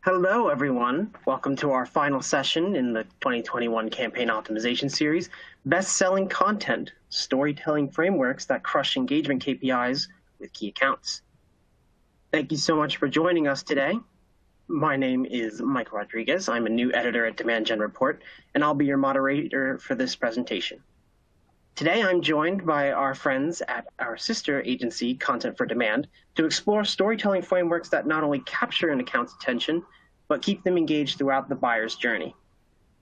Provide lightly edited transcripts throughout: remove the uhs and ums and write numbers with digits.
Hello, everyone. Welcome to our final session in the 2021 Campaign Optimization Series, Best-Selling Content, Storytelling Frameworks that Crush Engagement KPIs with Key Accounts. Thank you so much for joining us today. My name is Mike Rodriguez. I'm a new editor at Demand Gen Report, and I'll be your moderator for this presentation. Today, I'm joined by our friends at our sister agency, Content for Demand, to explore storytelling frameworks that not only capture an account's attention, but keep them engaged throughout the buyer's journey.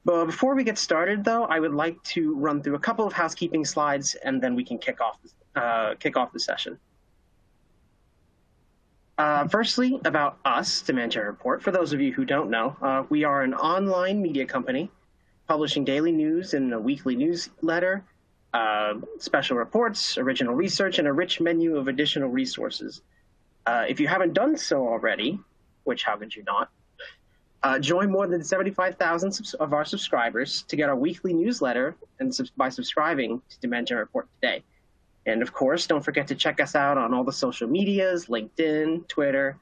But before we get started, though, I would like to run through a couple of housekeeping slides, and then we can kick off the session. Firstly, about us, Demand Gen Report. For those of you who don't know, we are an online media company publishing daily news and a weekly newsletter, special reports, original research, and a rich menu of additional resources. If you haven't done so already, which how could you not, join more than 75,000 of our subscribers to get our weekly newsletter and by subscribing to Demand Gen Report today. And of course, don't forget to check us out on all the social medias, LinkedIn, Twitter.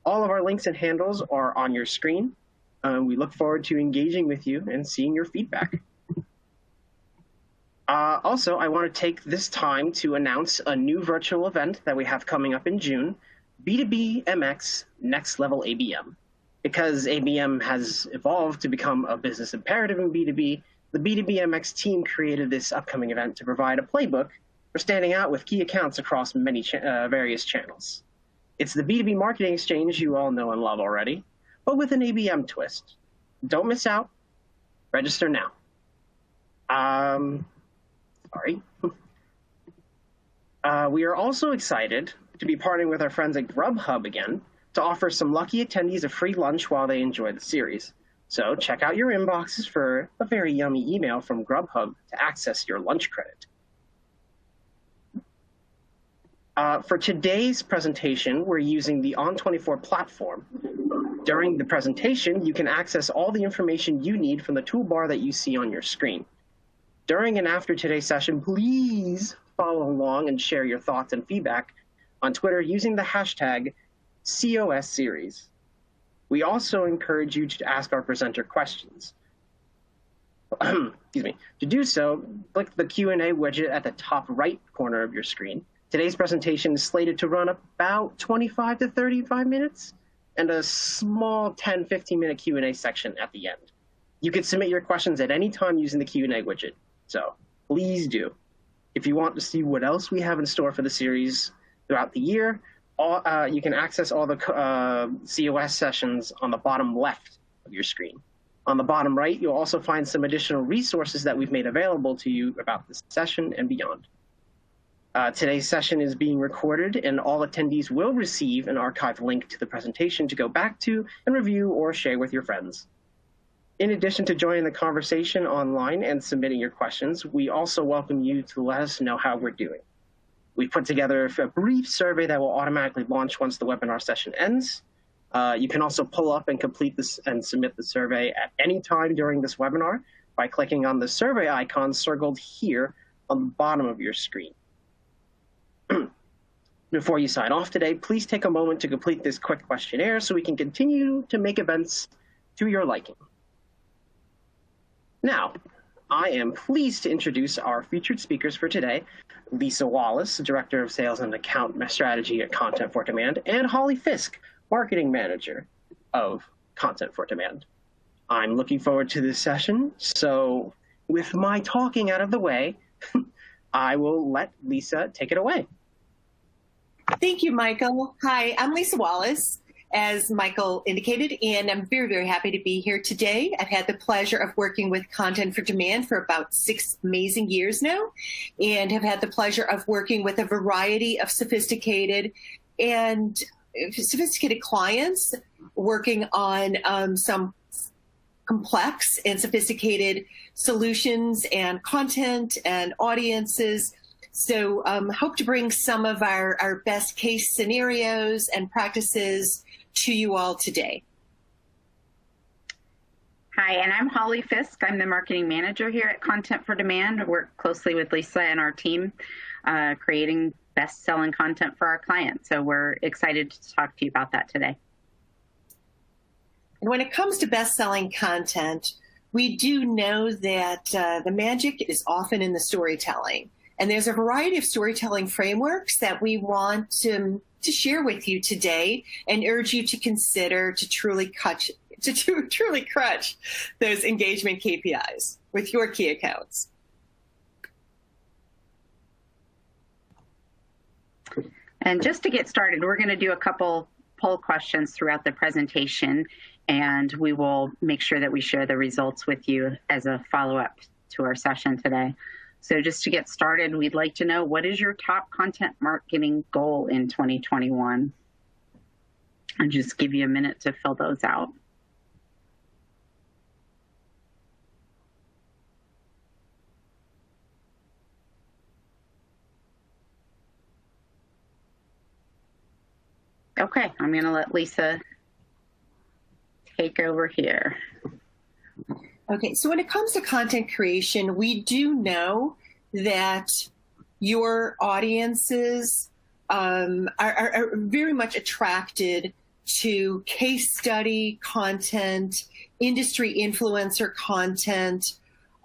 All of our links and handles are on your screen. We look forward to engaging with you and seeing your feedback. Also, I want to take this time to announce a new virtual event that we have coming up in June, B2B MX Next Level ABM. Because ABM has evolved to become a business imperative in B2B, the B2B MX team created this upcoming event to provide a playbook for standing out with key accounts across many various channels. It's the B2B marketing exchange you all know and love already, but with an ABM twist. Don't miss out. Register now. Sorry. We are also excited to be partnering with our friends at Grubhub again to offer some lucky attendees a free lunch while they enjoy the series. So check out your inboxes for a very yummy email from Grubhub to access your lunch credit. For today's presentation, we're using the On24 platform. During the presentation, you can access all the information you need from the toolbar that you see on your screen. During and after today's session, please follow along and share your thoughts and feedback on Twitter using the hashtag COS series. We also encourage you to ask our presenter questions. Excuse me. To do so, click the Q&A widget at the top right corner of your screen. Today's presentation is slated to run about 25 to 35 minutes and a small 10-15 minute Q&A section at the end. You can submit your questions at any time using the Q&A widget, so please do. If you want to see what else we have in store for the series throughout the year, you can access all the COS sessions on the bottom left of your screen. On the bottom right, you'll also find some additional resources that we've made available to you about this session and beyond. Today's session is being recorded, and all attendees will receive an archived link to the presentation to go back to and review or share with your friends. In addition to joining the conversation online and submitting your questions, we also welcome you to let us know how we're doing. We put together a brief survey that will automatically launch once the webinar session ends. You can also pull up and complete this and submit the survey at any time during this webinar by clicking on the survey icon circled here on the bottom of your screen. Before you sign off today, please take a moment to complete this quick questionnaire so we can continue to make events to your liking. Now, I am pleased to introduce our featured speakers for today, Lisa Wallace, Director of Sales and Account Strategy at Content for Demand, and Holly Fisk, Marketing Manager of Content for Demand. I'm looking forward to this session, so with my talking out of the way, I will let Lisa take it away. Thank you, Michael. Hi, I'm Lisa Wallace, as Michael indicated, and I'm very, very happy to be here today. I've had the pleasure of working with Content for Demand for about 6 amazing years now, and have had the pleasure of working with a variety of sophisticated clients, working on some complex and sophisticated solutions and content and audiences. So hope to bring some of our best case scenarios and practices to you all today. Hi, and I'm Holly Fisk. I'm the marketing manager here at Content for Demand. I work closely with Lisa and our team creating best-selling content for our clients. So we're excited to talk to you about that today. And when it comes to best-selling content, we do know that the magic is often in the storytelling. And there's a variety of storytelling frameworks that we want to share with you today and urge you to consider to truly crush those engagement KPIs with your key accounts. And just to get started, we're going to do a couple poll questions throughout the presentation, and we will make sure that we share the results with you as a follow-up to our session today. So just to get started, we'd like to know, what is your top content marketing goal in 2021? I'll just give you a minute to fill those out. Okay, I'm going to let Lisa take over here. Okay, so when it comes to content creation, we do know that your audiences are very much attracted to case study content, industry influencer content,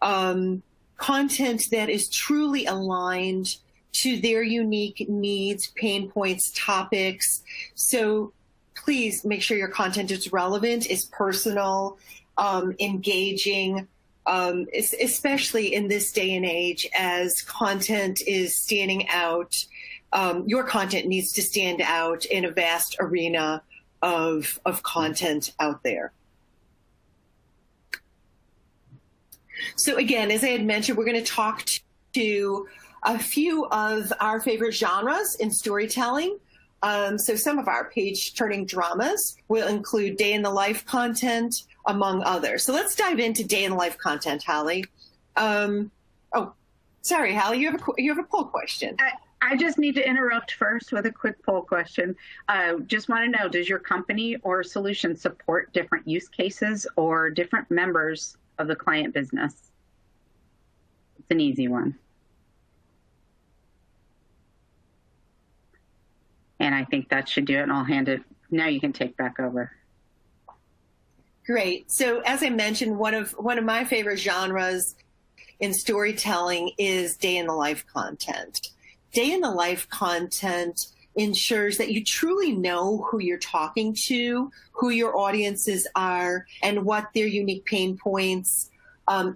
content that is truly aligned to their unique needs, pain points, topics. So please make sure your content is relevant, is personal, engaging, especially in this day and age as content is standing out. Your content needs to stand out in a vast arena of content out there. So again, as I had mentioned, we're going to talk to a few of our favorite genres in storytelling. So some of our page-turning dramas will include day-in-the-life content, among others. So let's dive into day-in-the-life content, Holly. Oh, sorry, Holly, you have a poll question. I just need to interrupt first with a quick poll question. Just want to know, does your company or solution support different use cases or different members of the client business? It's an easy one. And I think that should do it, and I'll hand it. Now you can take back over. Great. So as I mentioned, one of my favorite genres in storytelling is day-in-the-life content. Day-in-the-life content ensures that you truly know who you're talking to, who your audiences are, and what their unique pain points,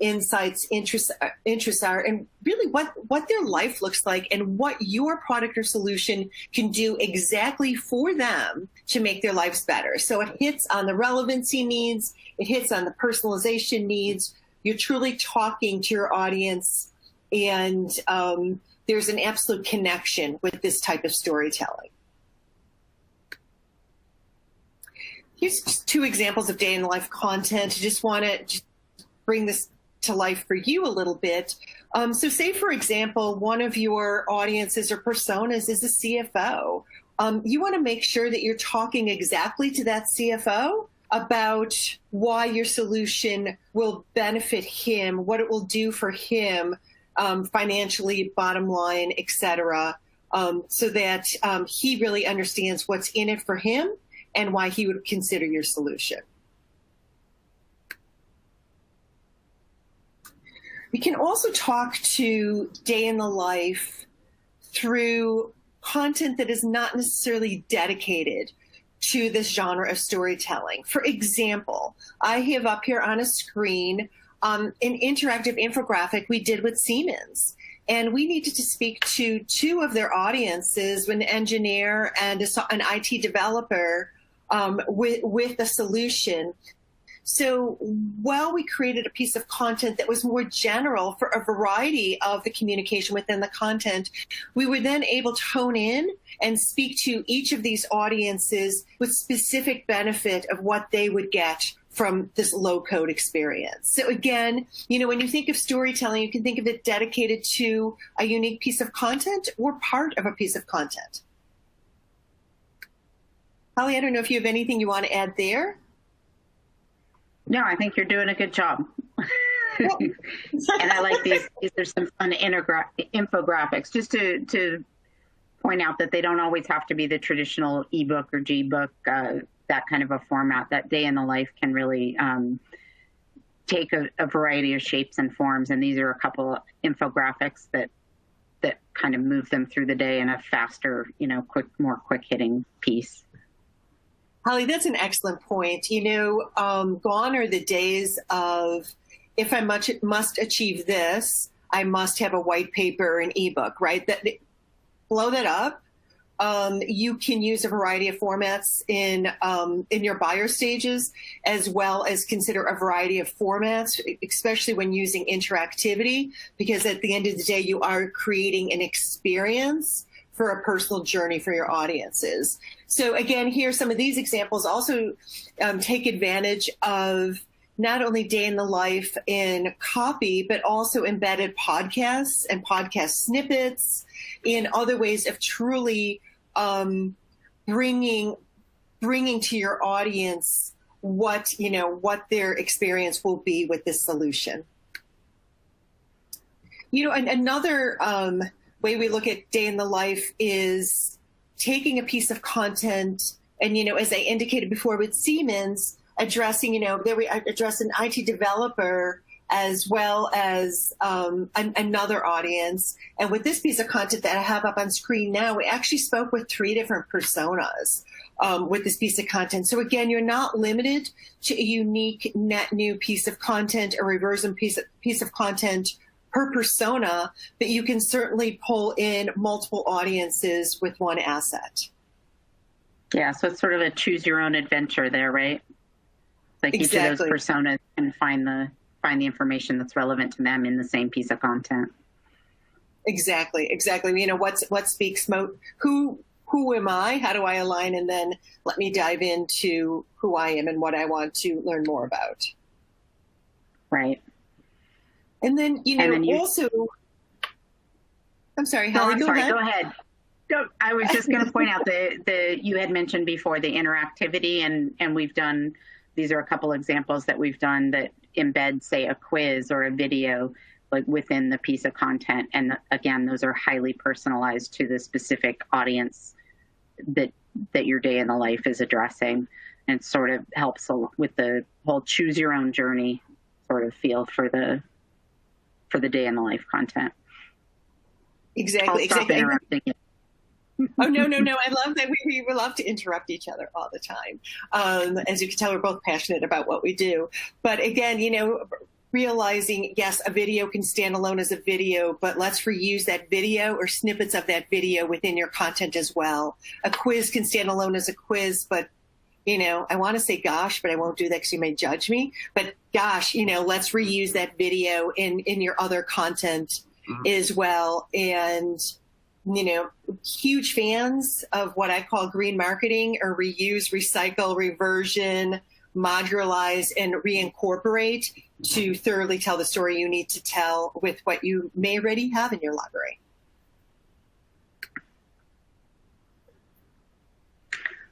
insights, interests are, and really what their life looks like and what your product or solution can do exactly for them to make their lives better. So it hits on the relevancy needs, it hits on the personalization needs. You're truly talking to your audience, and there's an absolute connection with this type of storytelling. Here's just two examples of day-in-the-life content. I just want to bring this to life for you a little bit. So say, for example, one of your audiences or personas is a CFO. You want to make sure that you're talking exactly to that CFO about why your solution will benefit him, what it will do for him financially, bottom line, et cetera, so that he really understands what's in it for him and why he would consider your solution. We can also talk to day in the life through content that is not necessarily dedicated to this genre of storytelling. For example, I have up here on a screen an interactive infographic we did with Siemens. And we needed to speak to two of their audiences, an engineer and an IT developer with a solution. So while we created a piece of content that was more general for a variety of the communication within the content, we were then able to hone in and speak to each of these audiences with specific benefit of what they would get from this low-code experience. So again, when you think of storytelling, you can think of it dedicated to a unique piece of content or part of a piece of content. Holly, I don't know if you have anything you want to add there. No, I think you're doing a good job. And I like these. These are some fun infographics, just to point out that they don't always have to be the traditional ebook or Gbook that kind of a format. That day in the life can really take a variety of shapes and forms. And these are a couple infographics that kind of move them through the day in a faster, more quick hitting piece. Holly, that's an excellent point. Gone are the days of, if I must achieve this, I must have a white paper or an ebook, right? Blow that up. You can use a variety of formats in your buyer stages, as well as consider a variety of formats, especially when using interactivity, because at the end of the day, you are creating an experience for a personal journey for your audiences. So again, here, some of these examples also take advantage of not only day in the life in copy, but also embedded podcasts and podcast snippets in other ways of truly bringing to your audience what their experience will be with this solution. And another way we look at day in the life is taking a piece of content and, as I indicated before with Siemens, addressing an IT developer as well as another audience. And with this piece of content that I have up on screen now, we actually spoke with 3 different personas with this piece of content. So again, you're not limited to a unique net new piece of content or reversion piece of content per persona, but you can certainly pull in multiple audiences with one asset. Yeah, so it's sort of a choose your own adventure there, right? Like Exactly. Each of those personas can find the information that's relevant to them in the same piece of content. Exactly. What speaks who am I? How do I align? And then let me dive into who I am and what I want to learn more about. Right. And then, also, I'm sorry, Holly, Go ahead. No, I was just going to point out the you had mentioned before the interactivity, and we've done, these are a couple examples that we've done that embed, say, a quiz or a video like within the piece of content. And again, those are highly personalized to the specific audience that your day in the life is addressing, and sort of helps with the whole choose your own journey sort of feel for the day in the life content. Exactly. I'll stop interrupting you. Oh, no. I love that. We love to interrupt each other all the time. As you can tell, we're both passionate about what we do. But again, realizing, yes, a video can stand alone as a video, but let's reuse that video or snippets of that video within your content as well. A quiz can stand alone as a quiz, but I want to say gosh, but I won't do that because you may judge me. But gosh, let's reuse that video in your other content as well. And huge fans of what I call green marketing, or reuse, recycle, reversion, modularize, and reincorporate to thoroughly tell the story you need to tell with what you may already have in your library.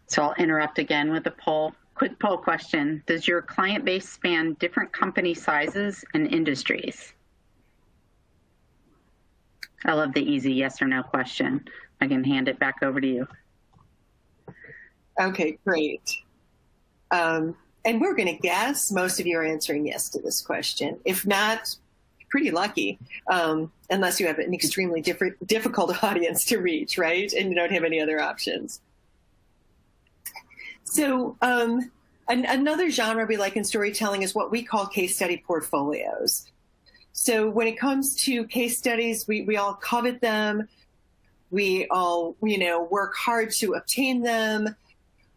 So I'll interrupt again with a quick poll question. Does your client base span different company sizes and industries? I love the easy yes or no question. I can hand it back over to you. Okay, great. And we're going to guess most of you are answering yes to this question. If not, pretty lucky, unless you have an extremely difficult audience to reach, right? And you don't have any other options. So another genre we like in storytelling is what we call case study portfolios. So when it comes to case studies, we all covet them. We all, work hard to obtain them.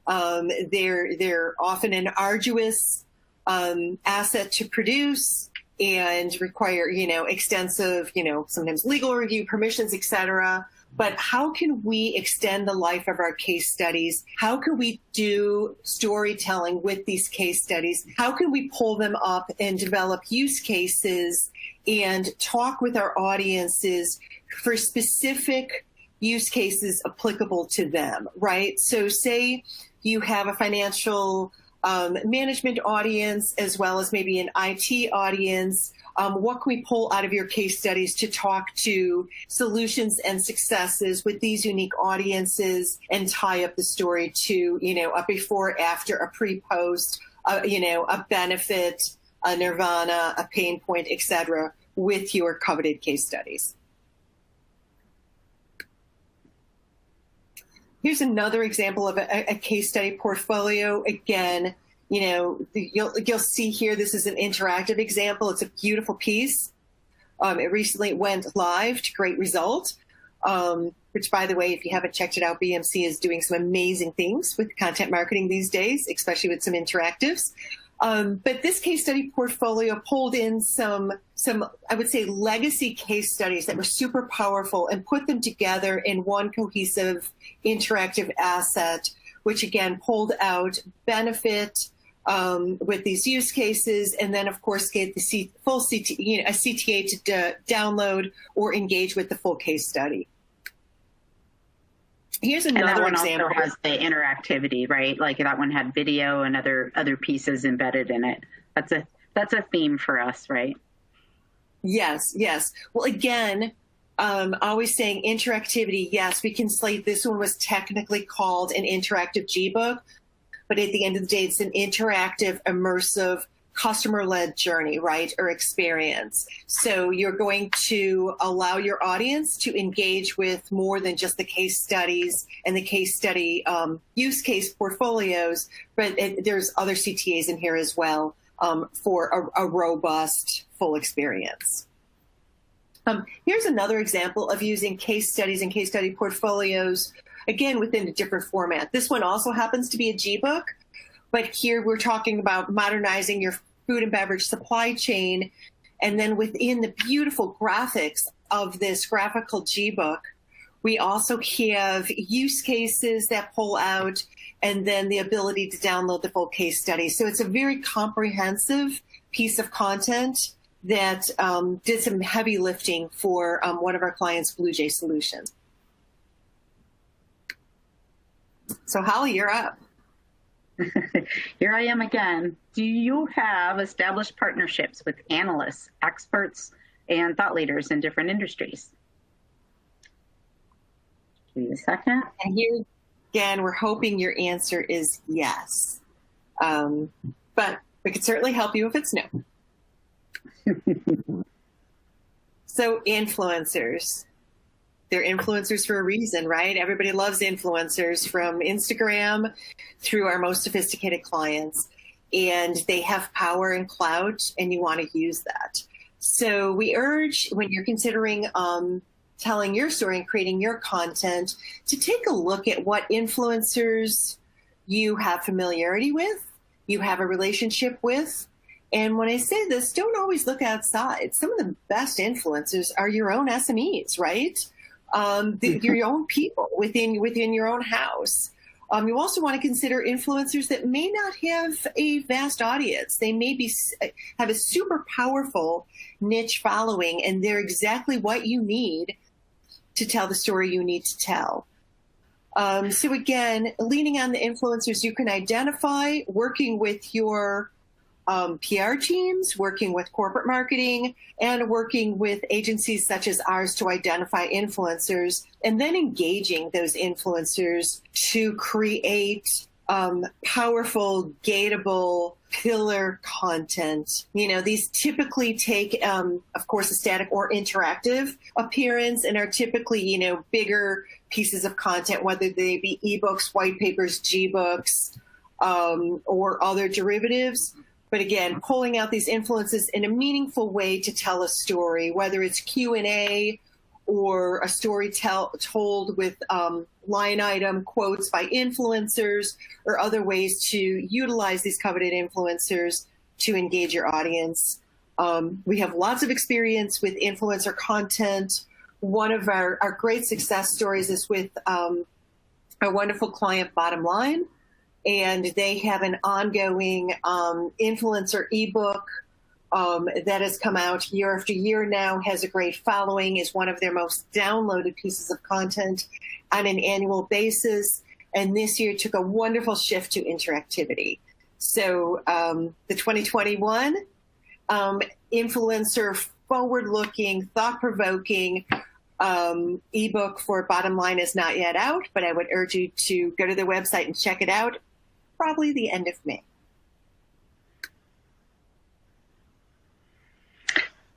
They're often an arduous asset to produce and require, extensive, sometimes legal review, permissions, etc. But how can we extend the life of our case studies? How can we do storytelling with these case studies? How can we pull them up and develop use cases and talk with our audiences for specific use cases applicable to them, right? So say you have a financial management audience as well as maybe an IT audience. What can we pull out of your case studies to talk to solutions and successes with these unique audiences and tie up the story to, a before, after, a pre-post, a benefit, a nirvana, a pain point, etc., with your coveted case studies. Here's another example of a case study portfolio. Again, you'll see here, this is an interactive example. It's a beautiful piece. It recently went live to great result, which, by the way, if you haven't checked it out, BMC is doing some amazing things with content marketing these days, especially with some interactives. But this case study portfolio pulled in some, I would say, legacy case studies that were super powerful and put them together in one cohesive interactive asset, which again pulled out benefit with these use cases, and then of course gave the full a CTA to download or engage with the full case study. Here's another example. And that one also has the interactivity, right? Like that one had video and other pieces embedded in it. That's a theme for us, right? Yes. Well, again, always saying interactivity. Yes, we can slate. This one was technically called an interactive G-book, but at the end of the day, it's an interactive, immersive, customer-led journey, right, or experience. So you're going to allow your audience to engage with more than just the case studies and the case study use case portfolios, but there's other CTAs in here as well for a robust, full experience. Here's another example of using case studies and case study portfolios, again, within a different format. This one also happens to be a G-book, but here we're talking about modernizing your food and beverage supply chain. And then within the beautiful graphics of this graphical G-book, we also have use cases that pull out and then the ability to download the full case study. So it's a very comprehensive piece of content that did some heavy lifting for one of our clients, Blue Jay Solutions. So Holly, you're up. Here I am again. Do you have established partnerships with analysts, experts, and thought leaders in different industries? Give me a second. And here again, we're hoping your answer is yes. But we could certainly help you if it's no. So influencers. They're influencers for a reason, right? Everybody loves influencers, from Instagram through our most sophisticated clients. And they have power and clout, and you want to use that. So we urge, when you're considering telling your story and creating your content, to take a look at what influencers you have familiarity with, you have a relationship with. And when I say this, don't always look outside. Some of the best influencers are your own SMEs, right? Your own people within your own house. You also want to consider influencers that may not have a vast audience. They may have a super powerful niche following, and they're exactly what you need to tell the story you need to tell. So again, leaning on the influencers you can identify, working with your PR teams, working with corporate marketing, and working with agencies such as ours to identify influencers, and then engaging those influencers to create powerful, gateable, pillar content. These typically take, of course, a static or interactive appearance, and are typically, bigger pieces of content, whether they be ebooks, white papers, G-books, or other derivatives. But again, pulling out these influences in a meaningful way to tell a story, whether it's Q&A or a story told with line item quotes by influencers, or other ways to utilize these coveted influencers to engage your audience. We have lots of experience with influencer content. One of our great success stories is with our wonderful client, Bottom Line. And they have an ongoing influencer ebook that has come out year after year now, has a great following, is one of their most downloaded pieces of content on an annual basis. And this year took a wonderful shift to interactivity. So the 2021 influencer, forward-looking, thought-provoking ebook for Bottom Line is not yet out, but I would urge you to go to the website and check it out, probably the end of May.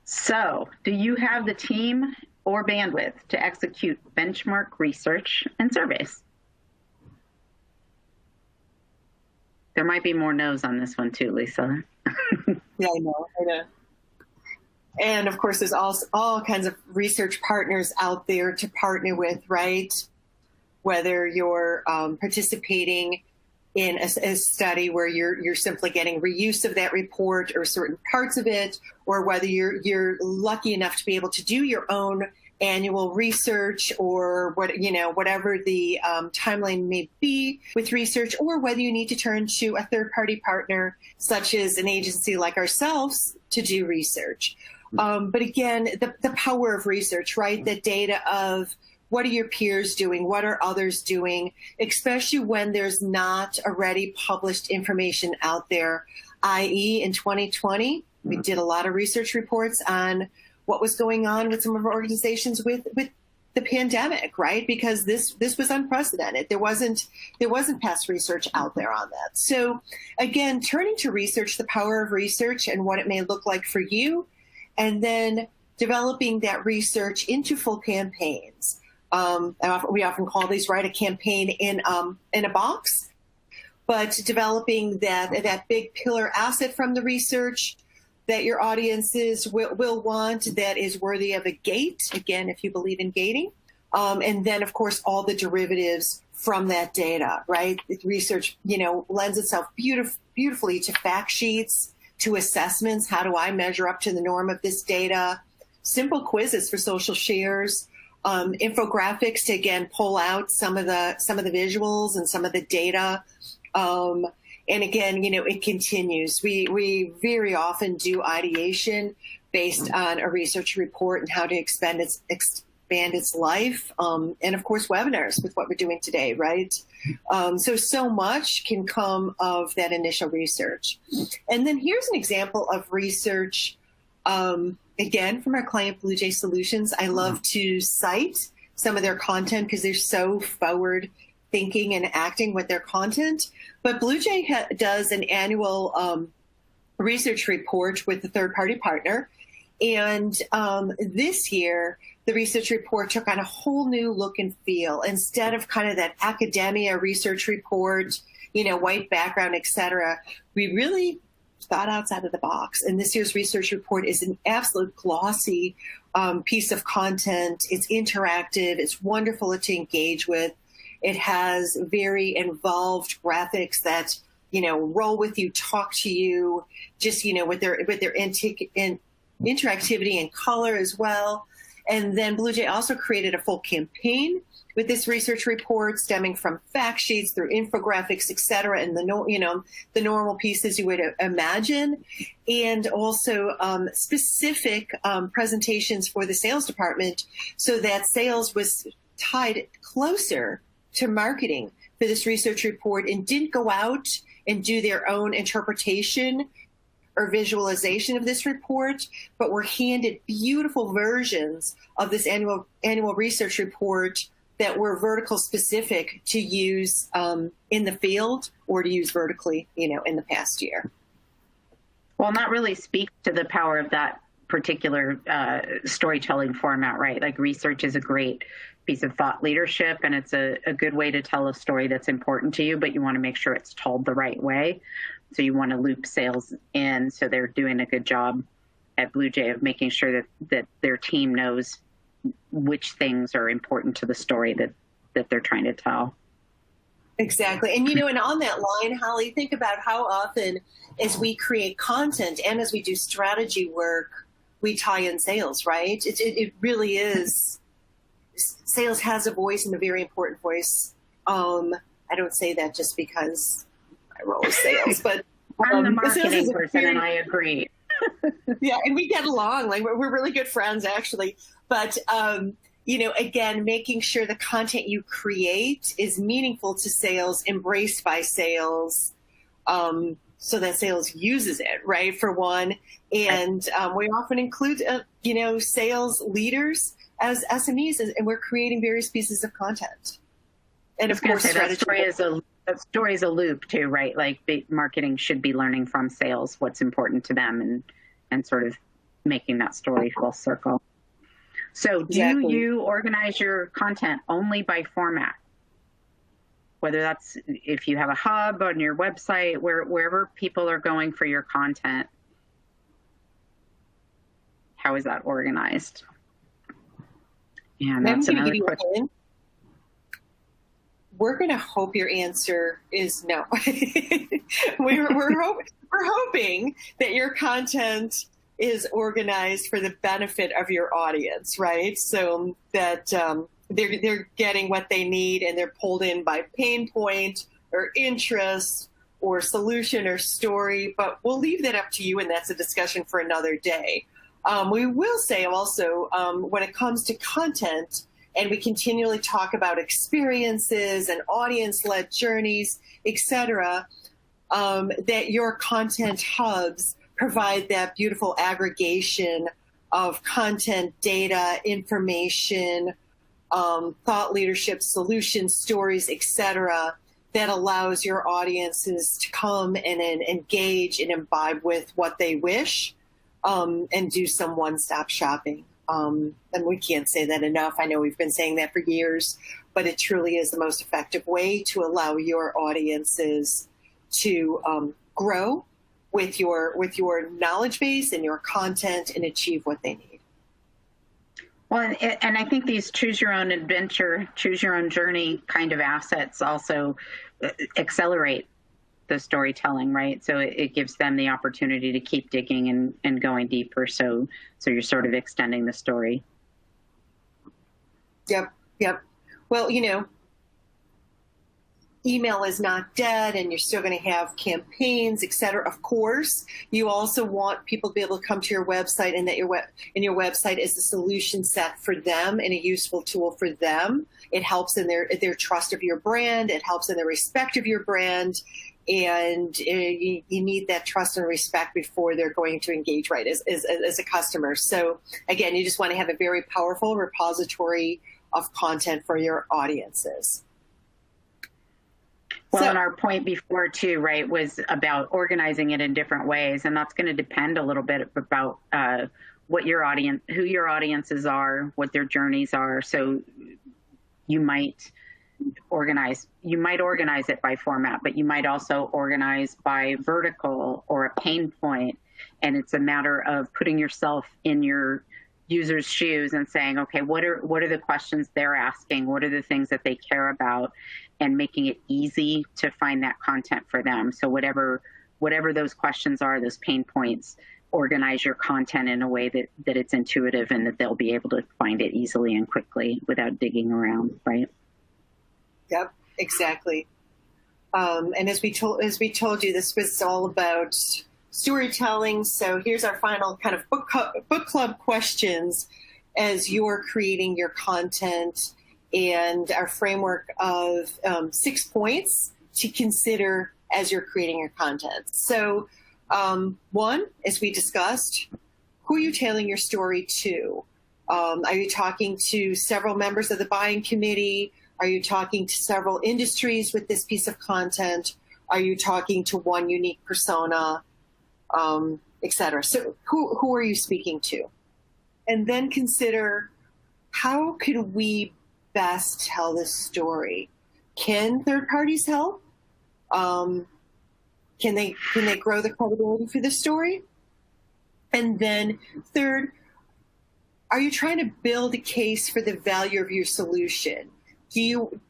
So, do you have the team or bandwidth to execute benchmark research and surveys? There might be more no's on this one too, Lisa. Yeah, I know. And of course, there's also all kinds of research partners out there to partner with, right? Whether you're participating in a study where you're simply getting reuse of that report or certain parts of it, or whether you're lucky enough to be able to do your own annual research, or whatever the timeline may be with research, or whether you need to turn to a third-party partner such as an agency like ourselves to do research. But again, the power of research, right? The data of what are your peers doing? What are others doing? Especially when there's not already published information out there, i.e. in 2020, we did a lot of research reports on what was going on with some of our organizations with the pandemic, right? Because this was unprecedented. There wasn't past research out there on that. So again, turning to research, the power of research and what it may look like for you, and then developing that research into full campaigns. We often call these, right, a campaign in a box, but developing that big pillar asset from the research that your audiences will want, that is worthy of a gate, again, if you believe in gating. And then, of course, all the derivatives from that data, right? Research, lends itself beautifully to fact sheets, to assessments. How do I measure up to the norm of this data? Simple quizzes for social shares, infographics to, again, pull out some of the visuals and some of the data. And again, it continues. We very often do ideation based on a research report and how to expand its life. And of course, webinars with what we're doing today, right? So much can come of that initial research. And then here's an example of research, again, from our client Blue Jay Solutions. I love to cite some of their content because they're so forward thinking and acting with their content. But Blue Jay does an annual research report with a third-party partner. And this year, the research report took on a whole new look and feel. Instead of kind of that academia research report, white background, et cetera, we really thought outside of the box. And this year's research report is an absolute glossy piece of content. It's interactive. It's wonderful to engage with. It has very involved graphics that, roll with you, talk to you, just, with their interactivity and color as well. And then Blue Jay also created a full campaign with this research report, stemming from fact sheets through infographics, et cetera, and the normal pieces you would imagine, and also specific presentations for the sales department, so that sales was tied closer to marketing for this research report and didn't go out and do their own interpretation or visualization of this report, but were handed beautiful versions of this annual research report that were vertical specific to use in the field or to use vertically, in the past year. Well, that really speaks to the power of that particular storytelling format, right? Like, research is a great piece of thought leadership, and it's a good way to tell a story that's important to you, but you want to make sure it's told the right way. So you want to loop sales in, so they're doing a good job at Blue Jay of making sure that their team knows which things are important to the story that they're trying to tell. Exactly. And, and on that line, Holly, think about how often as we create content and as we do strategy work, we tie in sales, right? It really is. Sales has a voice, and a very important voice. I don't say that just because I roll with sales, but I'm the marketing person, and I agree. Yeah, and we get along. Like, we're really good friends, actually. But again, making sure the content you create is meaningful to sales, embraced by sales, so that sales uses it, right, for one. And we often include, sales leaders as SMEs, and we're creating various pieces of content. And of course, that story is a loop too, right? Like marketing should be learning from sales what's important to them and sort of making that story full circle. So do you organize your content only by format? Whether that's if you have a hub on your website, wherever people are going for your content, how is that organized? And that's another question. We're going to hope your answer is no. we're hoping that your content is organized for the benefit of your audience, right? So that they're getting what they need and they're pulled in by pain point or interest or solution or story, but we'll leave that up to you, and that's a discussion for another day. We will say also, when it comes to content, and we continually talk about experiences and audience-led journeys, etc., that your content hubs provide that beautiful aggregation of content, data, information, thought leadership, solutions, stories, etc., that allows your audiences to come and engage and imbibe with what they wish, and do some one-stop shopping. And we can't say that enough. I know we've been saying that for years, but it truly is the most effective way to allow your audiences to grow with your knowledge base and your content and achieve what they need. Well, and I think these choose your own adventure, choose your own journey kind of assets also accelerate the storytelling, right? So it gives them the opportunity to keep digging and going deeper. So you're sort of extending the story. Yep. Well, email is not dead, and you're still going to have campaigns, et cetera. Of course, you also want people to be able to come to your website, and that your website is a solution set for them and a useful tool for them. It helps in their trust of your brand. It helps in the respect of your brand. And you need that trust and respect before they're going to engage right as a customer. So again, you just want to have a very powerful repository of content for your audiences. Well, and our point before too, right, was about organizing it in different ways. And that's going to depend a little bit about who your audiences are, what their journeys are. So you might organize it by format, but you might also organize by vertical or a pain point. And it's a matter of putting yourself in your user's shoes and saying, okay, what are the questions they're asking? What are the things that they care about? And making it easy to find that content for them. So whatever those questions are, those pain points, organize your content in a way that it's intuitive and that they'll be able to find it easily and quickly without digging around, right? Yep, exactly. And as we told you, this was all about storytelling. So here's our final kind of book club questions as you're creating your content, and our framework of 6 points to consider as you're creating your content. So one, as we discussed, who are you telling your story to? Are you talking to several members of the buying committee? Are you talking to several industries with this piece of content? Are you talking to one unique persona, et cetera? So who are you speaking to? And then consider, how could we best tell this story? Can third parties help? Can they grow the credibility for this story? And then third, are you trying to build a case for the value of your solution? Do you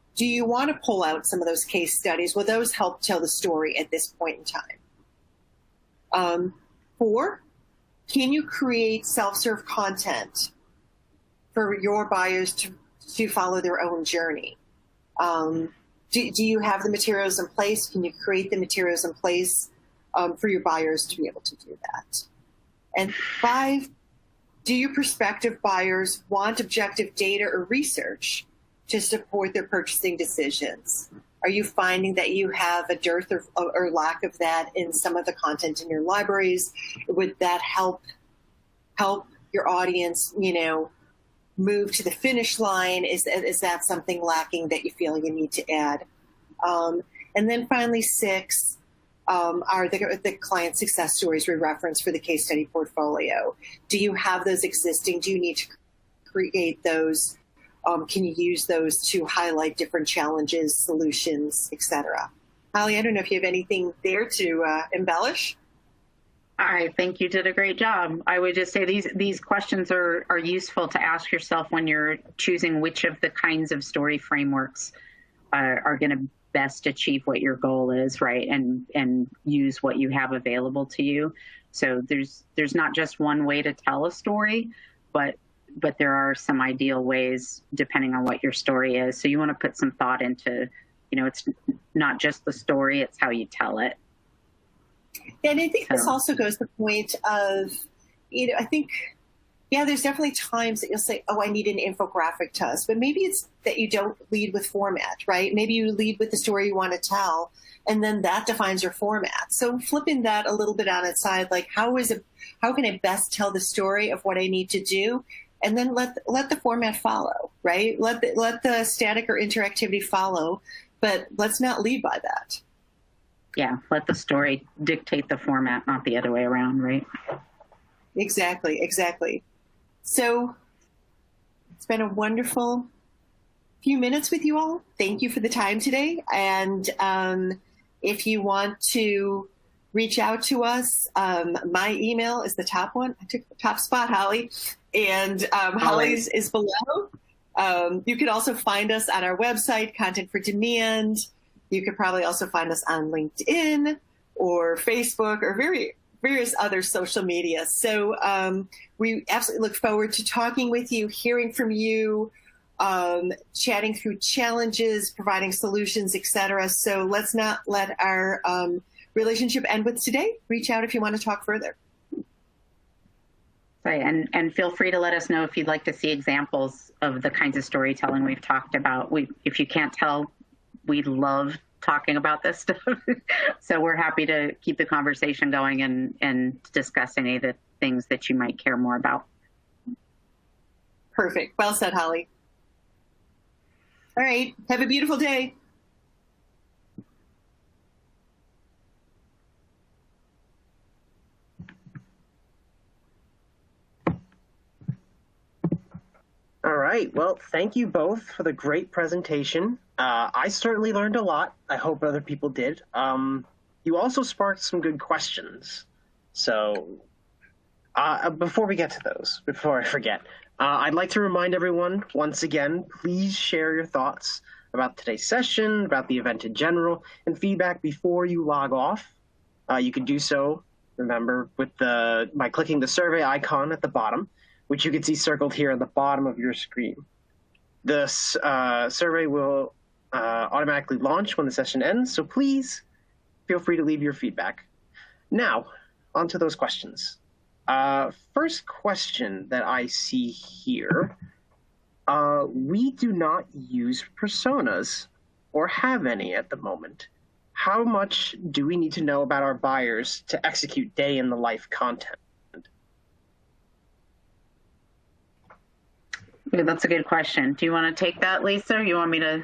want to pull out some of those case studies? Will those help tell the story at this point in time? 4, can you create self-serve content for your buyers to follow their own journey? Do you have the materials in place? Can you create the materials in place for your buyers to be able to do that? And 5, do your prospective buyers want objective data or research to support their purchasing decisions? Are you finding that you have a dearth or lack of that in some of the content in your libraries? Would that help your audience, move to the finish line? Is that something lacking that you feel you need to add? And then finally, 6 are the client success stories we reference for the case study portfolio. Do you have those existing? Do you need to create those? Can you use those to highlight different challenges, solutions, etc.? Holly, I don't know if you have anything there to embellish. I think you did a great job. I would just say these questions are useful to ask yourself when you're choosing which of the kinds of story frameworks are going to best achieve what your goal is, right? And use what you have available to you. So there's not just one way to tell a story, but there are some ideal ways depending on what your story is. So you want to put some thought into, it's not just the story, it's how you tell it. And I think this also goes to the point of, I think, there's definitely times that you'll say, oh, I need an infographic to us, but maybe it's that you don't lead with format, right? Maybe you lead with the story you want to tell, and then that defines your format. So flipping that a little bit on its side, like how can I best tell the story of what I need to do? And then let the format follow, right? Let the static or interactivity follow, but let's not lead by that. Yeah, let the story dictate the format, not the other way around, right? Exactly. So it's been a wonderful few minutes with you all. Thank you for the time today. And if you want to reach out to us, my email is the top one. I took the top spot, Holly. And Holly's is below. You can also find us on our website, Content for Demand. You could probably also find us on LinkedIn or Facebook or various other social media. So we absolutely look forward to talking with you, hearing from you, chatting through challenges, providing solutions, etc. So let's not let our relationship end with today. Reach out if you want to talk further. Right, and feel free to let us know if you'd like to see examples of the kinds of storytelling we've talked about. If you can't tell, we love talking about this stuff. So we're happy to keep the conversation going and discuss any of the things that you might care more about. Perfect. Well said, Holly. All right. Have a beautiful day. All right. Well, thank you both for the great presentation. I certainly learned a lot. I hope other people did. You also sparked some good questions. So before we get to those, before I forget, I'd like to remind everyone once again, please share your thoughts about today's session, about the event in general, and feedback before you log off. You can do so, remember, by clicking the survey icon at the bottom, which you can see circled here at the bottom of your screen. This survey will automatically launch when the session ends, so please feel free to leave your feedback. Now, on to those questions. First question that I see here, we do not use personas or have any at the moment. How much do we need to know about our buyers to execute day-in-the-life content? That's a good question. Do you want to take that, Lisa, or you want me to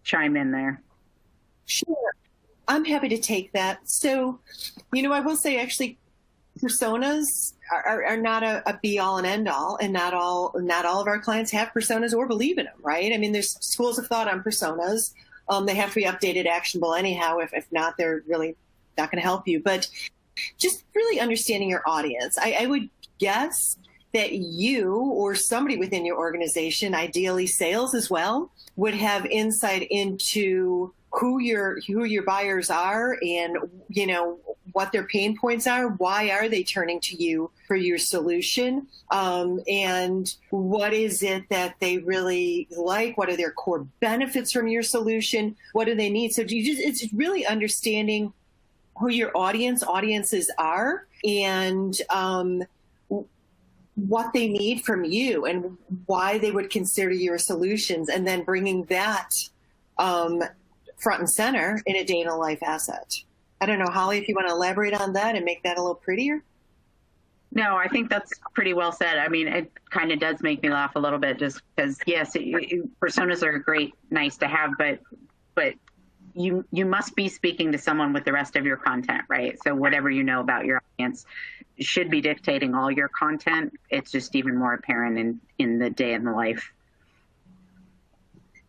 chime in there? Sure. I'm happy to take that. So, I will say actually personas are not a be all and end all, and not all of our clients have personas or believe in them, right? I mean, there's schools of thought on personas. They have to be updated, actionable anyhow. If not, they're really not going to help you. But just really understanding your audience. I would guess that you or somebody within your organization, ideally sales as well, would have insight into who your buyers are and, what their pain points are. Why are they turning to you for your solution? And what is it that they really like? What are their core benefits from your solution? What do they need? So it's really understanding who your audiences are and, what they need from you and why they would consider your solutions, and then bringing that front and center in a day in a life asset. I don't know, Holly, if you want to elaborate on that and make that a little prettier. No, I think that's pretty well said. I mean, it kind of does make me laugh a little bit, just because, yes, personas are great, nice to have, but you must be speaking to someone with the rest of your content, right? So whatever you know about your audience should be dictating all your content. It's just even more apparent in the day in the life.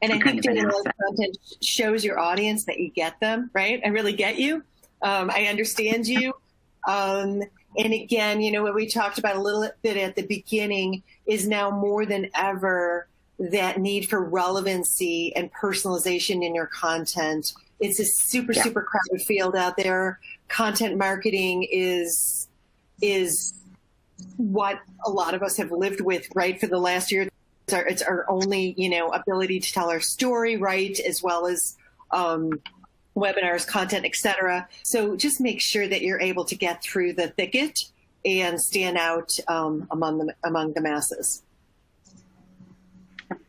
And I think day in the life content shows your audience that you get them, right? I really get you. I understand you. And again, you know, what we talked about a little bit at the beginning is now more than ever that need for relevancy and personalization in your content. It's a super crowded field out there. Content marketing is what a lot of us have lived with, right, for the last year. It's our only, you know, ability to tell our story, right, as well as webinars, content, etc. So just make sure that you're able to get through the thicket and stand out among the masses.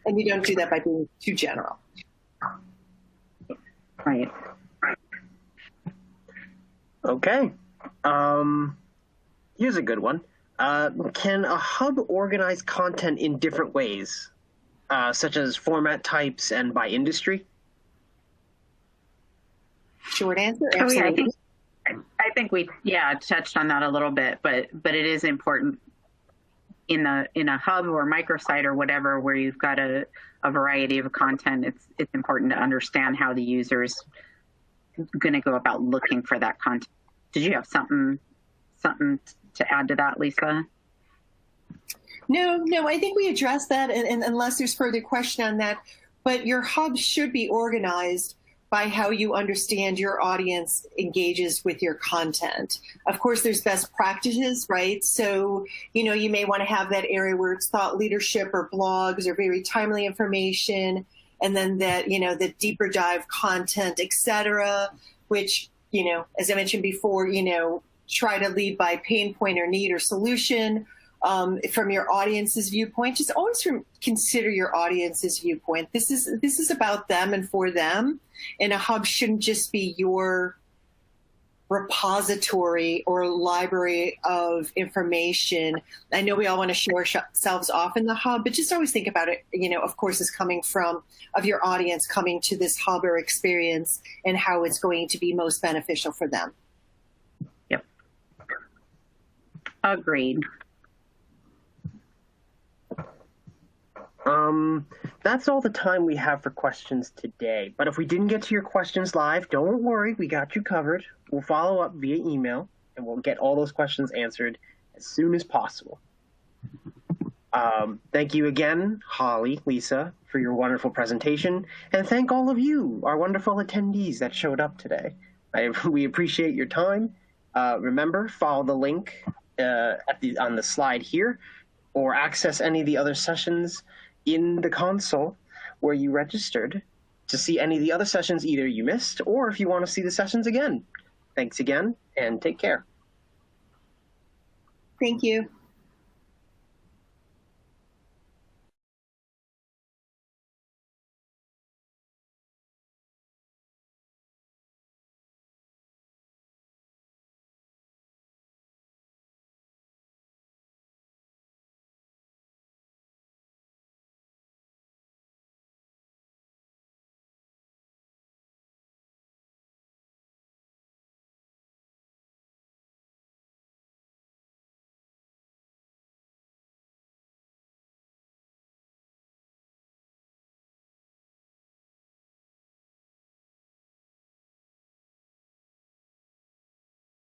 And you don't do that by being too general. Right. Okay. Here's a good one. Can a hub organize content in different ways, such as format types and by industry? Short answer, absolutely. I think we touched on that a little bit, but it is important in a hub or microsite or whatever where you've got a variety of content. It's important to understand how the user's going to go about looking for that content. Did you have something to add to that, Lisa? No, I think we addressed that, and unless there's further question on that, but your hub should be organized by how you understand your audience engages with your content. Of course, there's best practices, right? So, you know, you may want to have that area where it's thought leadership or blogs or very timely information, and then that, you know, the deeper dive content, et cetera, which, you know, as I mentioned before, you know, try to lead by pain point or need or solution. From your audience's viewpoint, just always consider your audience's viewpoint. This is about them and for them, and a hub shouldn't just be your repository or library of information. I know we all want to show ourselves off in the hub, but just always think about it, you know, of course, as coming of your audience coming to this hub or experience and how it's going to be most beneficial for them. Yep. Agreed. That's all the time we have for questions today. But if we didn't get to your questions live, don't worry, we got you covered. We'll follow up via email, and we'll get all those questions answered as soon as possible. Thank you again, Holly, Lisa, for your wonderful presentation, and thank all of you, our wonderful attendees that showed up today. We appreciate your time. Remember, follow the link on the slide here, or access any of the other sessions in the console where you registered to see any of the other sessions either you missed or if you want to see the sessions again. Thanks again, and take care. Thank you.